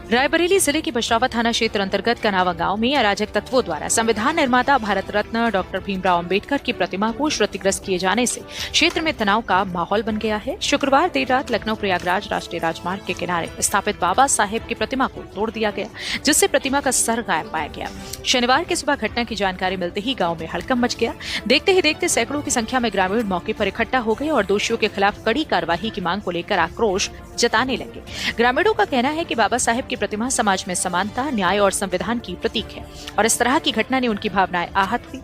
रायबरेली जिले के बशरावा थाना क्षेत्र अंतर्गत कनावा गांव में अराजक तत्वों द्वारा संविधान निर्माता भारत रत्न डॉक्टर भीमराव अंबेडकर की प्रतिमा को क्षतिग्रस्त किए जाने से क्षेत्र में तनाव का माहौल बन गया है। शुक्रवार देर रात लखनऊ प्रयागराज राष्ट्रीय राजमार्ग के किनारे स्थापित बाबा साहेब की प्रतिमा को तोड़ दिया गया, जिससे प्रतिमा का सर गायब पाया गया। शनिवार की सुबह घटना की जानकारी मिलते ही गाँव में हड़कंप मच गया। देखते ही देखते सैकड़ों की संख्या में ग्रामीण मौके पर इकट्ठा हो गए और दोषियों के खिलाफ कड़ी कार्रवाई की मांग को लेकर आक्रोश जताने लगे। ग्रामीणों का कहना है कि बाबा साहेब की प्रतिमा समाज में समानता, न्याय और संविधान की प्रतीक है और इस तरह की घटना ने उनकी भावनाएं आहत की।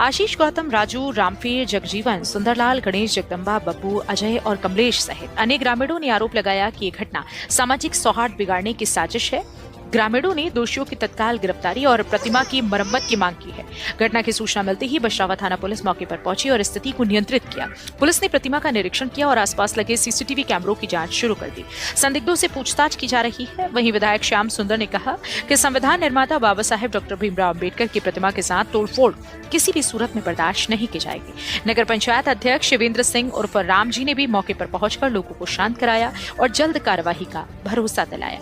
आशीष, गौतम, राजू, रामफीर, जगजीवन, सुंदरलाल, गणेश, जगदम्बा, बब्बू, अजय और कमलेश सहित अनेक ग्रामीणों ने आरोप लगाया कि ये घटना सामाजिक सौहार्द बिगाड़ने की साजिश है। ग्रामीणों ने दोषियों की तत्काल गिरफ्तारी और प्रतिमा की मरम्मत की मांग की है। घटना की सूचना मिलते ही बशरावा थाना पुलिस मौके पर पहुंची और स्थिति को नियंत्रित किया। पुलिस ने प्रतिमा का निरीक्षण किया और आसपास लगे सीसीटीवी कैमरों की जांच शुरू कर दी। संदिग्धों से पूछताछ की जा रही है। वहीं विधायक श्याम सुंदर ने कहा कि संविधान निर्माता बाबा साहेब डॉक्टर भीमराव अंबेडकर की प्रतिमा के साथ तोड़फोड़ किसी भी सूरत में बर्दाश्त नहीं की जाएगी। नगर पंचायत अध्यक्ष शिवेंद्र सिंह उर्फ राम जी ने भी मौके पर पहुंचकर लोगों को शांत कराया और जल्द कार्रवाई का भरोसा दिलाया।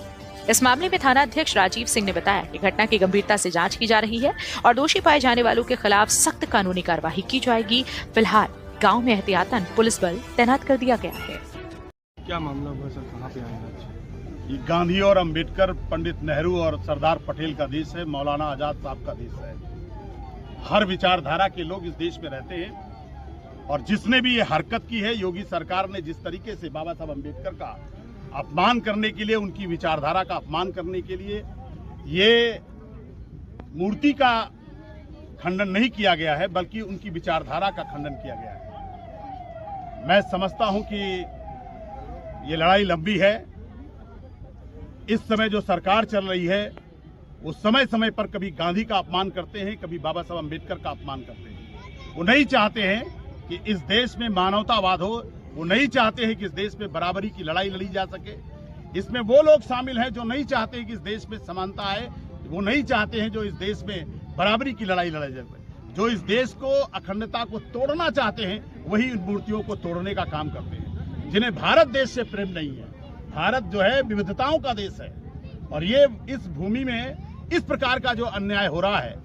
इस मामले में थाना अध्यक्ष राजीव सिंह ने बताया कि घटना की गंभीरता से जांच की जा रही है और दोषी पाए जाने वालों के खिलाफ सख्त कानूनी कार्रवाई की जाएगी। फिलहाल गांव में एहतियातन पुलिस बल तैनात कर दिया गया है। क्या मामला हुआ सर, कहाँ पे आए? ये गांधी और अंबेडकर, पंडित नेहरू और सरदार पटेल का देश है, मौलाना आजाद साहब का देश है। हर विचारधारा के लोग इस देश में रहते हैं और जिसने भी ये हरकत की है, योगी सरकार ने जिस तरीके से बाबा साहब अंबेडकर का अपमान करने के लिए, उनकी विचारधारा का अपमान करने के लिए ये मूर्ति का खंडन नहीं किया गया है, बल्कि उनकी विचारधारा का खंडन किया गया है। मैं समझता हूं कि ये लड़ाई लंबी है। इस समय जो सरकार चल रही है वो समय समय पर कभी गांधी का अपमान करते हैं, कभी बाबा साहब अंबेडकर का अपमान करते हैं। वो नहीं चाहते हैं कि इस देश में मानवतावाद हो, वो नहीं चाहते हैं कि इस देश में बराबरी की लड़ाई लड़ी जा सके। इसमें वो लोग शामिल हैं जो नहीं चाहते हैं कि इस देश में समानता है, वो नहीं चाहते हैं जो इस देश में बराबरी की लड़ाई लड़ी जाए। जो इस देश को, अखंडता को तोड़ना चाहते हैं, वही इन मूर्तियों को तोड़ने का काम करते हैं। जिन्हें भारत देश से प्रेम नहीं है। भारत जो है विविधताओं का देश है और ये इस भूमि में इस प्रकार का जो अन्याय हो रहा है,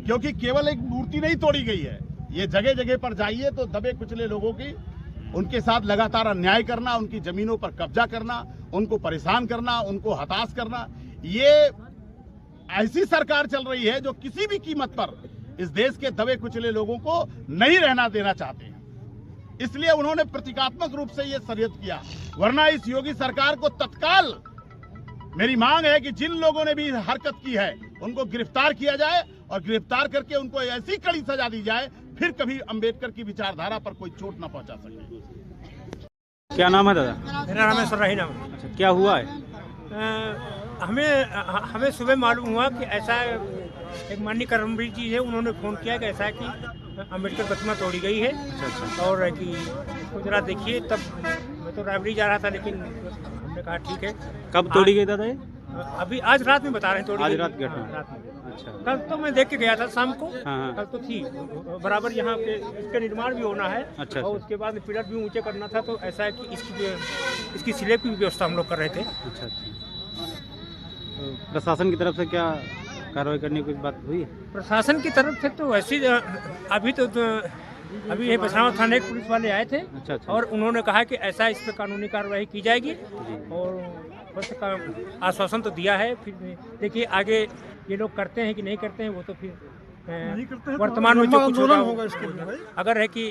क्योंकि केवल एक मूर्ति नहीं तोड़ी गई है, ये जगह जगह पर जाइए तो दबे कुचले लोगों की, उनके साथ लगातार अन्याय करना, उनकी जमीनों पर कब्जा करना, उनको परेशान करना, उनको हताश करना, ये ऐसी सरकार चल रही है जो किसी भी कीमत पर इस देश के दबे कुचले लोगों को नहीं रहना देना चाहते हैं। इसलिए उन्होंने प्रतीकात्मक रूप से ये षड्यंत्र किया। वरना इस योगी सरकार को तत्काल, मेरी मांग है कि जिन लोगों ने भी हरकत की है उनको गिरफ्तार किया जाए और गिरफ्तार करके उनको ऐसी कड़ी सजा दी जाए, फिर कभी अंबेडकर की विचारधारा पर कोई चोट न पहुंचा सके। क्या नाम है दादा? मेरा रामेश्वर राही नाम है। अच्छा, क्या हुआ है? हमें सुबह मालूम हुआ कि ऐसा एक माननीय कर्मवीर जी है, उन्होंने फ़ोन किया कि ऐसा है कि अंबेडकर प्रतिमा तोड़ी गई है। अच्छा। और है कि उसको जरा देखिए। तब मैं तो रायबरेली जा रहा था, लेकिन हमने कहा ठीक है। कब तोड़ी गई दादा ये? अभी आज रात में बता रहे हैं तोड़ी आज गई। रात घटना? रात में। अच्छा। कल तो मैं देख के गया था शाम को। हाँ। कल तो थी बराबर। यहाँ पे इसका निर्माण भी होना है। अच्छा। और उसके बाद पिलर भी ऊंचे करना था, तो ऐसा है कि इसकी स्लैब की व्यवस्था हम लोग कर रहे थे। अच्छा। तो प्रशासन की तरफ से क्या कार्रवाई करने की कुछ बात हुई है? प्रशासन की तरफ से तो ऐसी अभी ये बशरावा थाने के पुलिस वाले आए थे। अच्छा। और उन्होंने कहा कि ऐसा इस पर कानूनी कार्रवाई की जाएगी और बस का आश्वासन तो दिया है। फिर देखिए आगे ये लोग करते हैं कि नहीं करते हैं, वो तो फिर वर्तमान में जो कुछ होगा इसके लिए। अगर है कि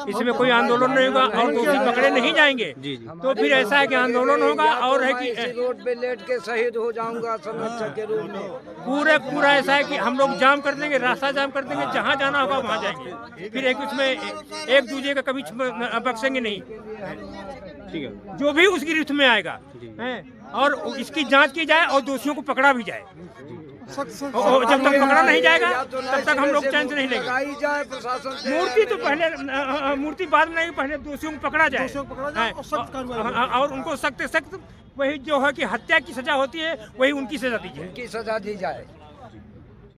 इसमें कोई आंदोलन नहीं होगा और दोषी पकड़े नहीं जाएंगे, तो फिर ऐसा है कि आंदोलन होगा और है कि रोड पे लेट के शहीद हो जाऊंगा संरक्षक के रूप में। पूरा ऐसा है कि हम लोग जाम कर देंगे, रास्ता जाम कर देंगे, जहाँ जाना होगा वहाँ जाएंगे। फिर एक उसमें एक दूसरे का कभी बख्शेंगे नहीं। ठीक है, जो भी उसकी गिरफ्त में आएगा है और इसकी जांच की जाए और दोषियों को पकड़ा भी जाए। और जब तक पकड़ा नहीं जाएगा तब तक हम लोग चैन से नहीं लेंगे। मूर्ति तो पहले, मूर्ति बाद में नहीं, पहले दोषियों को पकड़ा जाए और उनको सख्त वही जो है कि हत्या की सजा होती है, वही उनकी सजा दी जाए।